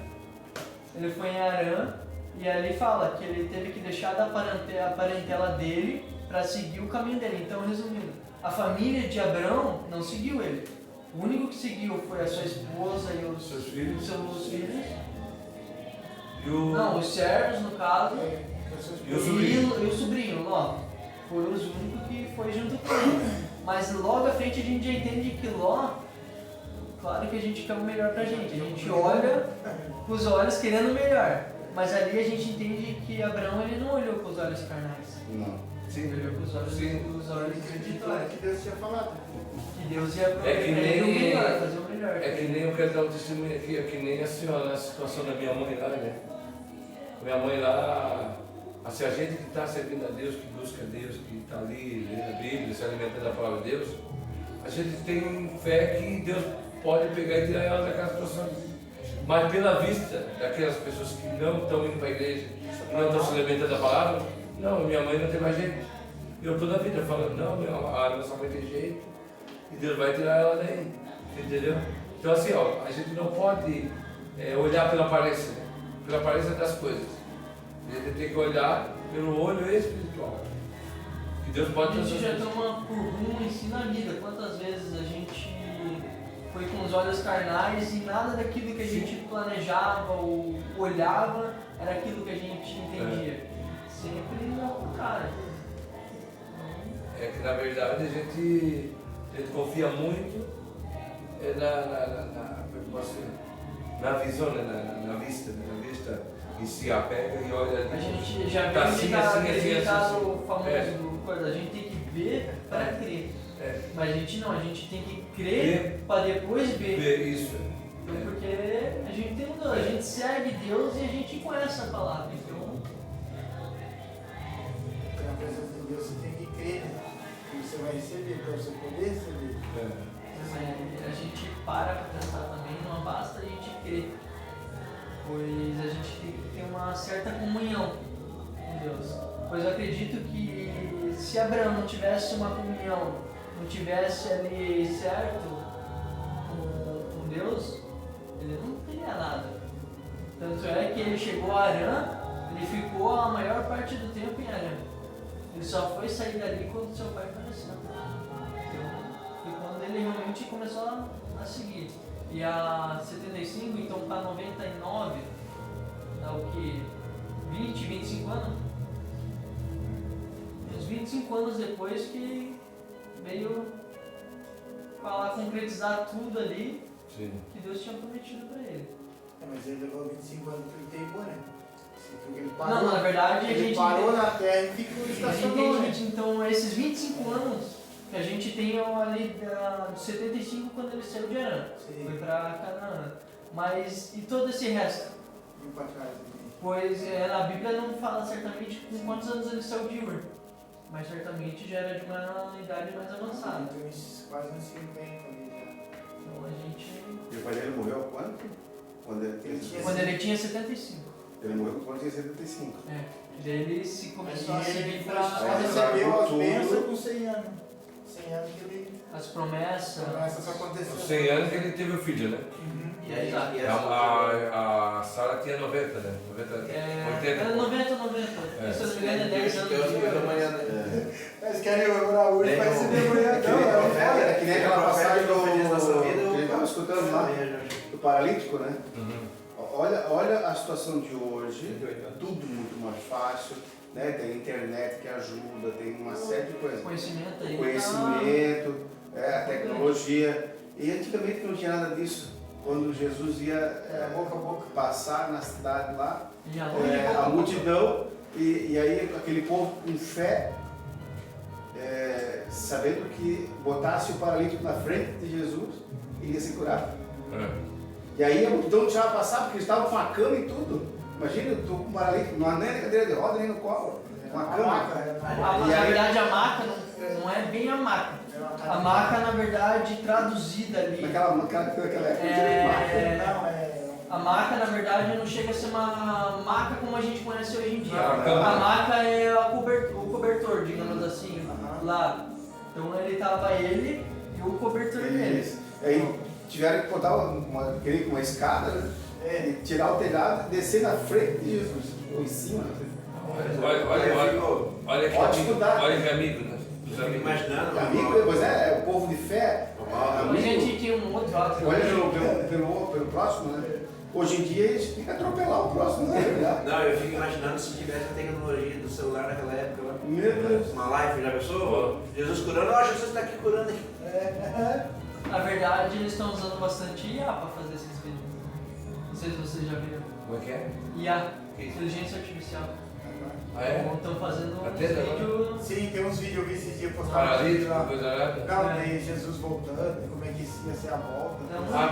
Ele foi em Arã e ali fala que ele teve que deixar a parentela dele para seguir o caminho dele. Então, resumindo, a família de Abraão não seguiu ele. O único que seguiu foi a sua esposa e os seus filhos. Não, os servos, no caso. E o sobrinho. E o sobrinho, Ló. Foram os únicos que foi junto com ele. Mas logo à frente a gente já entende que Ló, claro que a gente quer o melhor pra gente. A gente olha com os olhos querendo o melhor. Mas ali a gente entende que Abraão ele não olhou com os olhos carnais. Não. Sim. Ele olhou com os olhos espirituais. que Deus tinha falado. Que Deus ia É que nem- o melhor, fazer o melhor. É que nem eu quero dar um testemunho aqui, é que nem assim, ó, na situação da minha mãe lá, né? Minha mãe lá, assim, a gente que está servindo a Deus, que busca Deus, que está ali lendo a Bíblia, se alimentando da palavra de Deus, a gente tem fé que Deus pode pegar e tirar ela daquela situação. Mas pela vista daquelas pessoas que não estão indo para a igreja, que não estão se alimentando da palavra, não, minha mãe não tem mais jeito. Eu toda a vida falando, não, a nossa mãe tem jeito, e Deus vai tirar ela daí, entendeu? Então assim, ó, a gente não pode olhar pela aparência, né? Pela aparência das coisas. A gente tem que olhar pelo olho espiritual. Que Deus pode A gente já fazer. toma por rumo em si na vida. Quantas vezes a gente foi com os olhos carnais e nada daquilo que a gente planejava ou olhava era aquilo que a gente entendia. Sempre ao contrário. É que na verdade a gente confia muito na visão, na vista e se apega e olha ali. A gente já viu Tá assim, o famoso coisa, a gente tem que ver para crer. Mas a gente não, a gente tem que crer para depois ver. Isso. Então, porque a gente tem a gente segue Deus e a gente conhece a palavra. Então, Na presença de Deus você tem que crer, né? Que você vai receber, para você poder receber. a gente para pensar também, não basta a gente crer. Pois a gente tem que ter uma certa comunhão com Deus. Pois eu acredito que se Abraão não tivesse uma comunhão, não tivesse ali certo com Deus, ele não teria nada. Tanto é que ele chegou a Harã, ele ficou a maior parte do tempo em Harã. Ele só foi sair dali quando seu pai faleceu. Foi quando ele realmente começou a seguir. E a 75, então para 99, dá o que? 20, 25 anos? Uns 25 anos depois que veio falar, concretizar tudo ali. Sim. Que Deus tinha prometido para ele. Mas ele levou 25 anos para ele ter ido, né? Ele parou, Não, na verdade ele a gente parou na terra e ficou estacionou, né? então esses 25 anos que a gente tem ali de 75 quando ele saiu de Harã, foi para Canaã. Mas e todo esse resto? Vim para trás aqui. Pois na Bíblia não fala certamente com quantos anos ele saiu de Ur, mas certamente já era de uma idade mais avançada. Tem quase uns 50 ali já. Então a gente. E o pai dele morreu quanto? Quando Quando ele tinha 75. Ele morreu quando tinha 75. Daí ele se começou a Aí seguir ele para só recebeu as tudo. bênçãos com 100 anos. 100 anos que ele as promessas. começa a acontecer. Aos 100 anos que ele teve o filho, né? E aí, A Sara tinha 90, né? 90, 80. Era 90. Se eu não me engano, é 10 anos. Mas querem orar hoje, vai ser de manhã. Não, É que nem aquela passagem do. vida, Ele estava escutando lá, do paralítico, né? Uhum. Olha a situação de hoje, tudo muito mais fácil, né? Tem internet que ajuda, tem uma série de coisas. Conhecimento aí. Conhecimento, a tecnologia. E antigamente não tinha nada disso. Quando Jesus ia boca a boca. passar na cidade lá, Já a multidão, e aí aquele povo com fé, sabendo que botasse o paralítico na frente de Jesus, iria se curar. E aí a multidão deixava passar, porque eles estavam com a cama e tudo. Imagina, eu estou com um paralítico, não anda nem na cadeira de roda, nem no colo, com a cama. Na verdade, a maca não é bem a maca. A maca, na verdade, traduzida ali. Naquela época, A maca, na verdade, não chega a ser uma maca como a gente conhece hoje em dia. Ah, A maca é o cobertor, digamos assim, lá. Então ele tava ele e o cobertor dele. Aí tiveram que botar uma escada, né? E tirar o telhado e descer na frente de Jesus, ou em cima. Olha que amigo, né? Eu fico imaginando. Amigo, pois é o povo de fé. A gente tinha um outro ato. Olha pelo próximo, né? Hoje em dia eles têm que atropelar o próximo, não é verdade? Não, eu fico imaginando se tivesse a tecnologia do celular naquela época lá. Meu Deus. Uma live, já pensou? Jesus curando, ó, Jesus está aqui curando aqui. Na verdade, eles estão usando bastante IA para fazer esses vídeos. Não sei se vocês já viram. Como é que é? IA, inteligência artificial. Ah, é? Estão fazendo um Até vídeo. Sim, tem uns vídeos eu vi esses dias postados. Paralítico, coisa nada. Não, tem Jesus voltando, como é que ia ser a volta.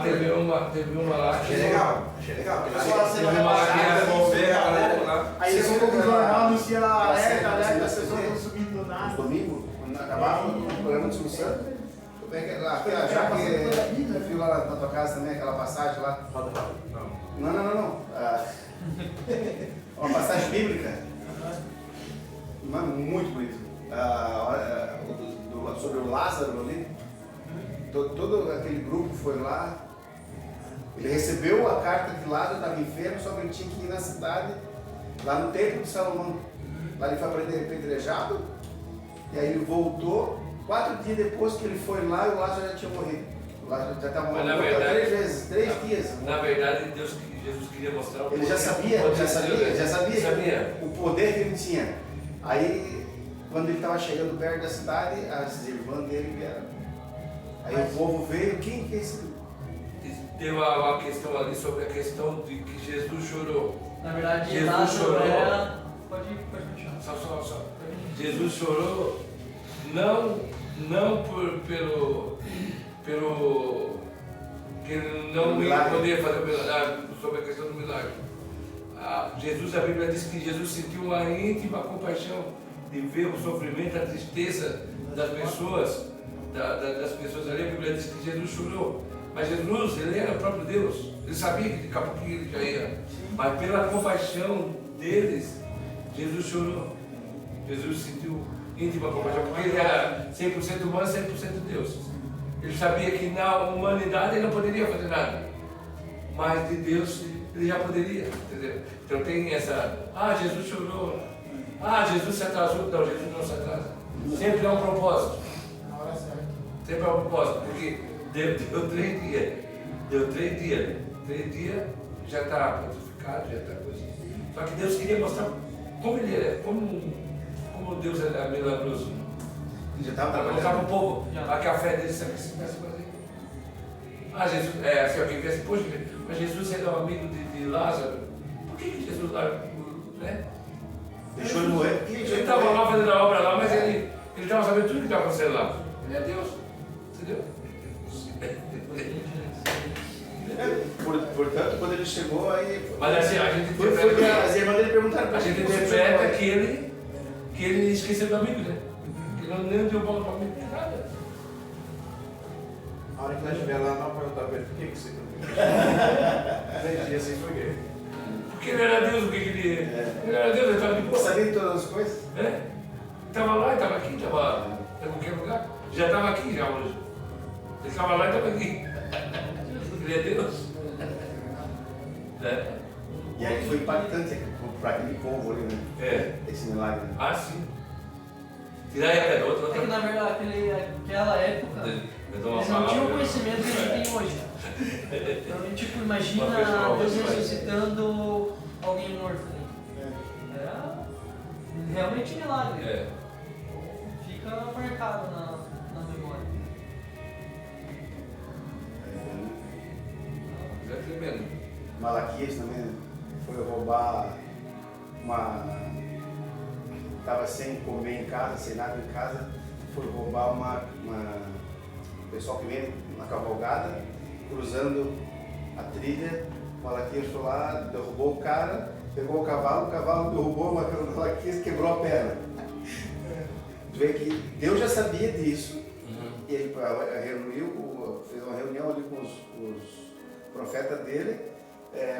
Teve uma lá que. Achei legal. Teve uma lá que ia devolver a galera lá. Aí eles vão pro jornal anunciar alerta, as pessoas estão subindo do nada. Domingo, quando acabava o programa de discussão, já que eu fui lá na tua casa também, aquela passagem lá. Não. Uma passagem bíblica. Muito bonito. Sobre o Lázaro ali. Todo aquele grupo foi lá. Ele recebeu a carta de Lázaro, estava enfermo, só que ele tinha que ir na cidade, lá no templo de Salomão. Lá ele foi apedrejado. E aí ele voltou. 4 dias depois que ele foi lá, o Lázaro já tinha morrido. Lá já estava Mas, na morto verdade- 3 vezes, 3 dias. Na verdade, Jesus queria mostrar o Ele já sabia, Sabia. o poder que ele tinha. Aí, quando ele estava chegando perto da cidade, as irmãs dele vieram. Aí o povo veio, quem que é esse? Deu uma questão ali sobre a questão de que Jesus chorou. Na verdade, Jesus Lázaro chorou. era... Pode continuar. Só. Jesus chorou não pelo que ele não ia Milagre. poder fazer o milagre, sobre a questão do milagre. Jesus, a Bíblia diz que Jesus sentiu uma íntima compaixão de ver o sofrimento, a tristeza das pessoas, das pessoas ali. A Bíblia diz que Jesus chorou. Mas Jesus, ele era o próprio Deus. Ele sabia que daqui a pouquinho ele já ia. Mas pela compaixão deles, Jesus chorou. Jesus sentiu íntima compaixão, porque ele era 100% humano e 100% Deus. Ele sabia que na humanidade ele não poderia fazer nada. Mas de Deus ele já poderia, entendeu? Então tem essa, Jesus chorou. Jesus se atrasou. Não, Jesus não se atrasa. Sempre há um propósito. Na hora certa. Sempre há um propósito, porque deu 3 dias. Deu 3 dias. 3 dias já está crucificado, já está coisa. Só que Deus queria mostrar como ele era, como Deus era milagroso. Ele já estava Para mostrar para o povo, para que a fé dele se acrescentasse mais ainda. Jesus, se alguém viesse, poxa, mas Jesus era um amigo de Lázaro. Por que Jesus largou, né? Deixou ele morrer. Ele estava lá fazendo a obra lá, mas ele estava sabendo tudo que estava acontecendo lá. Ele é Deus, entendeu? Portanto, quando ele chegou, aí. Mas assim, a gente Foi interpreta que as irmãs dele perguntaram pra a gente ele, interpreta que ele esqueceu do amigo, né? Que ele nem deu bola para o amigo, nada. A hora que nós estiver lá, não perguntar pra ele por que você não 3 dias sem fogueira. Porque ele era Deus, o que que ele... Ele era Deus, ele estava de Eu boa. sabia de todas as coisas. Ele estava lá, ele estava aqui, estava em qualquer lugar. Já estava aqui já hoje. Ele estava lá e estava aqui. Ele é Deus. E aí foi impactante para aquele povo ali, né? Esse milagre. Sim. E daí, outra. É que na verdade, aquela época, eles não tinham o conhecimento que a gente tem hoje. Então, tipo, imagina Deus ressuscitando alguém morto. Era realmente um milagre. Fica marcado na memória. É tremendo. Malaquias também foi roubar estava sem comer em casa, sem nada em casa, foi roubar o pessoal que vem na cavalgada, cruzando a trilha. Malaquias foi lá, derrubou o cara, pegou o cavalo derrubou o Malaquias, quebrou a perna. Tu vê que Deus já sabia disso, e ele fez uma reunião ali com os profetas dele,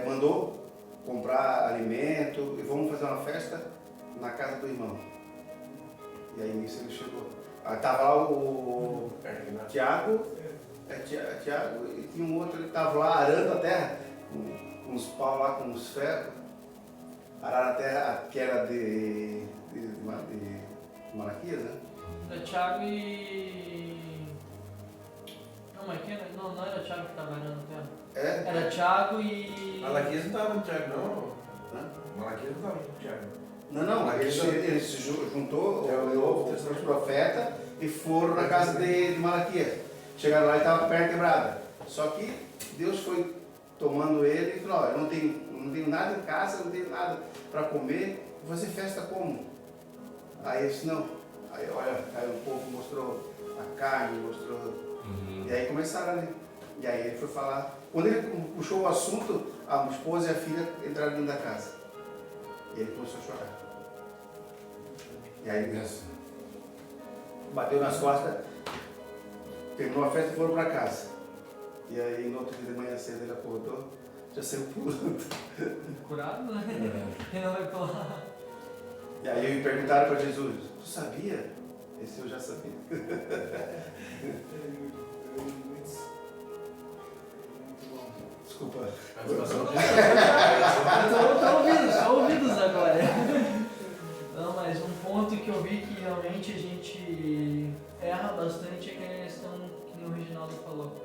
mandou comprar alimento e vamos fazer uma festa na casa do irmão. E aí nisso ele chegou. Estava lá o Tiago, e tinha um outro, ele estava lá arando a terra, com uns pau lá, com uns ferros, araram a terra que era de Malaquias, né? Era Thiago e... Não, mas quem era? Não era Thiago que estava arando a terra. Era Thiago e... Malaquias não estava no Thiago, não. Malaquias não estava no Thiago. Não, ele se juntou, os profetas, e foram na casa de Malaquias. Chegaram lá e estava a perna quebrada. Só que Deus foi tomando ele e falou, eu não tenho nada em casa, não tenho nada para comer, vou fazer festa como? Aí ele disse, não. Aí o povo mostrou a carne, mostrou... E aí começaram ali. E aí ele foi falar. Quando ele puxou o assunto, a esposa e a filha entraram dentro da casa. E ele começou a chorar. E aí bateu nas costas, terminou a festa e foram para casa. E aí no outro dia de manhã cedo ele acordou, já saiu pulando. Curado, né? Ele não vai pular. E aí perguntaram para Jesus, tu sabia? Esse eu já sabia. Desculpa. Estou ouvindo agora. Não, mas um ponto que eu vi que realmente a gente erra bastante é a questão que o Reginaldo falou.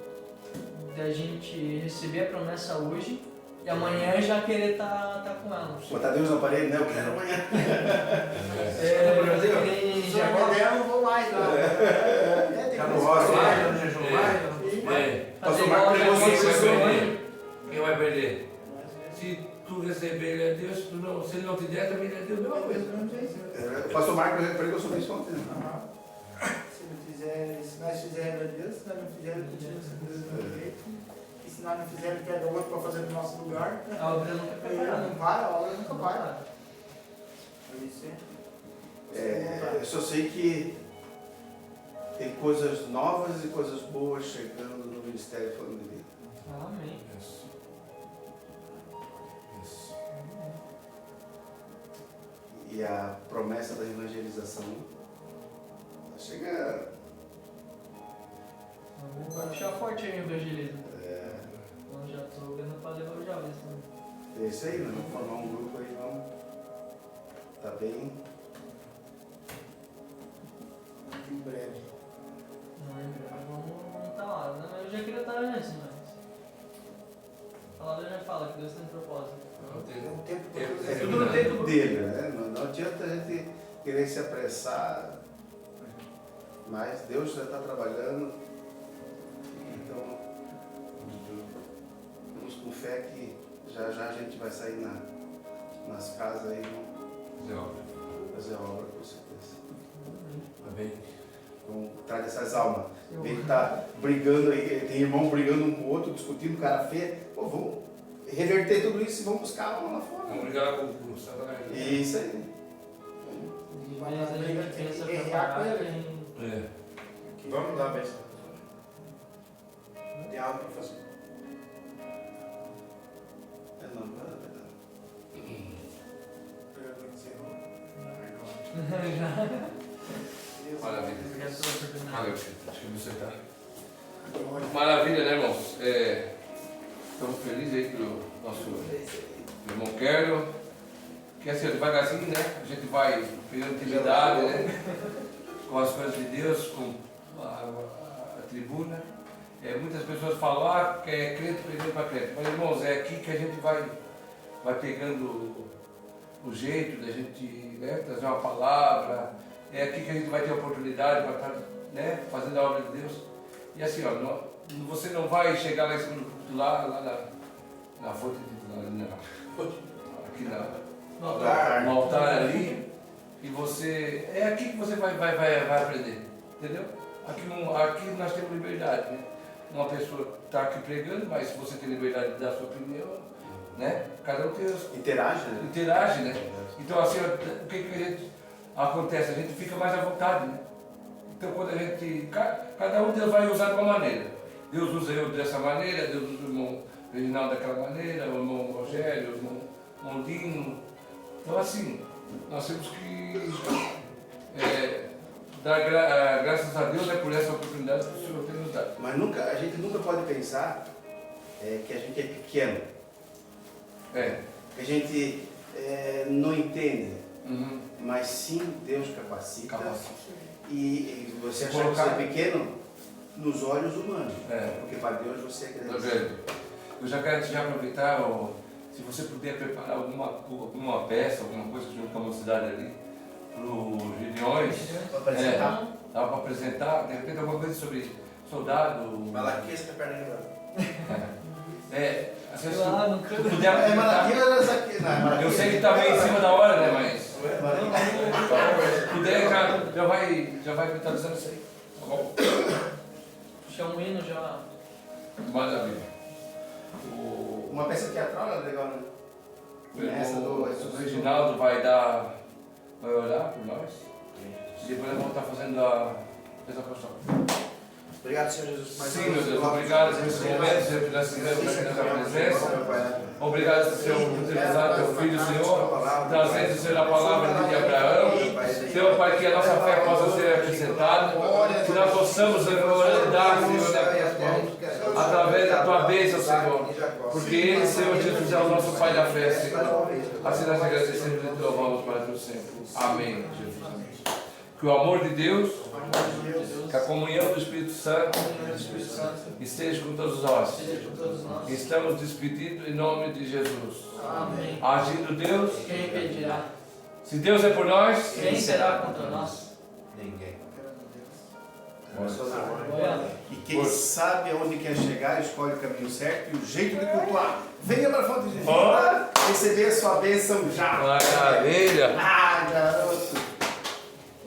da gente receber a promessa hoje e amanhã já querer estar com ela. Botar Deus na parede, né? Eu quero amanhã. Se eu não der, eu não vou mais lá. Tá no rosa, vai, no jejum, Pastor Marcos pregou sobre isso. Quem vai perder? Se tu receber, ele é Deus. Se ele não te der, também ele é Deus. Mesma coisa. O pastor Marcos pregou sobre isso ontem. Se nós fizermos a Deus, se nós não fizermos, continua jeito. E se nós não fizermos, pega outro para fazer no nosso lugar. A obra nunca Aí não para, a obra nunca para. Por isso Eu só sei que tem coisas novas e coisas boas chegando no Ministério de Família de Vida. Amém. Isso. Isso. E a promessa da evangelização está chegando. Vamos puxar forte aí o evangelismo. É Eu já estou vendo para levar o jovens também. isso aí, nós vamos formar um grupo aí, vamos. Tá bem. em breve. Não é breve, vamos estar lá. Não, eu já queria estar antes, mas a palavra já fala que Deus tem propósito. Tem um tempo para Tempo. tudo. Tudo no tempo Dele, né? Não adianta a gente querer se apressar, mas Deus já está trabalhando. Então, vamos com fé que já já a gente vai sair nas casas aí e Fazer obra. fazer a obra, com certeza. Amém. Vamos trazer essas almas. Em vez de estar brigando aí, tem irmão brigando um com o outro, discutindo cara feia, pô, vamos reverter tudo isso e vamos buscar a alma lá fora. Vamos brigar com o Satanás. Isso aí. Mas a gente pensa Guerrear preparar com ele. É. Vamos dar a bênção. Tem algo para fazer. É não, nada, nada. Maravilha. Obrigado pela oportunidade. Valeu, filho. Acho que você tá. Maravilha, né, irmãos? Estamos felizes aí pelo nosso irmão Quero. Que assim, devagarzinho, né? A gente vai pegando intimidade, né? Com as coisas de Deus, com a tribuna. Muitas pessoas falam que é crente pregando para crente. Mas, irmãos, é aqui que a gente vai pegando o jeito da gente, né, trazer uma palavra. É aqui que a gente vai ter a oportunidade para estar, né, fazendo a obra de Deus. E assim, ó, você não vai chegar lá em cima do púlpito, lá na fonte aqui no altar ali, e você. É aqui que você vai aprender, entendeu? Aqui nós temos liberdade, né? Uma pessoa está aqui pregando, mas se você tem liberdade de dar a sua opinião, né? Cada um tem os. Interage, né? Então assim, o que a gente acontece? A gente fica mais à vontade, né? Então quando a gente. Cada um Deus vai usar de uma maneira. Deus usa eu dessa maneira, Deus usa o irmão Reginaldo daquela maneira, o irmão Rogério, o irmão Mondino. Então assim, nós temos que dar graças a Deus, né, por essa oportunidade que o Senhor tem nos dado. Mas a gente nunca pode pensar que a gente é pequeno. Que a gente não entende. Uhum. Mas sim, Deus capacita. E você achar Colocar- que você é pequeno nos olhos humanos. É. Porque para Deus você é Tá grande. vendo? Eu já quero te aproveitar, se você puder preparar alguma peça, alguma coisa junto com a mocidade ali, para os Gideões, Para apresentar. dá para apresentar, de repente alguma coisa sobre soldado. Malaquias que é perna de branco. Às Sei vezes lá, tu nunca. puder É apresentar. Malaquias ou essa aqui? Não, é Eu Malaquias. sei que está meio em cima da hora, né, mas Malaquias. se puder, já vai mentalizando isso aí, tá bom? Puxar um hino já. Maravilha. Uma peça teatral é legal, né? Essa O Reginaldo vai orar por nós. E depois nós vamos estar fazendo a execução. Obrigado, Senhor Jesus, por mais Sim, meu Deus, obrigado por esse momento, Senhor, pela presença. Obrigado, Senhor, por ter usado teu filho, Senhor, trazendo, Senhor, a palavra de Abraão. Senhor, Pai, que a nossa fé possa ser acrescentada, que nós possamos, Senhor, andar, Senhor, na tua mão, através da tua bênção, Senhor, porque Ele, Senhor Jesus, é o nosso Pai da fé, Senhor. Assim nós agradecemos e te louvamos para Deus sempre. Amém, Jesus. Que o amor de Deus, Deus, que a comunhão do Espírito Santo comunhão do Espírito Santo, esteja com todos nós. seja com todos nós. Estamos despedidos em nome de Jesus. Amém. Agindo Deus, Quem impedirá? se Deus é por nós, Quem será contra nós? Ninguém. Glória. E quem sabe aonde quer chegar, escolhe o caminho certo e o jeito de cultuar. Venha para a fonte de vida, receber a sua bênção já. maravilha! Ah, garoto!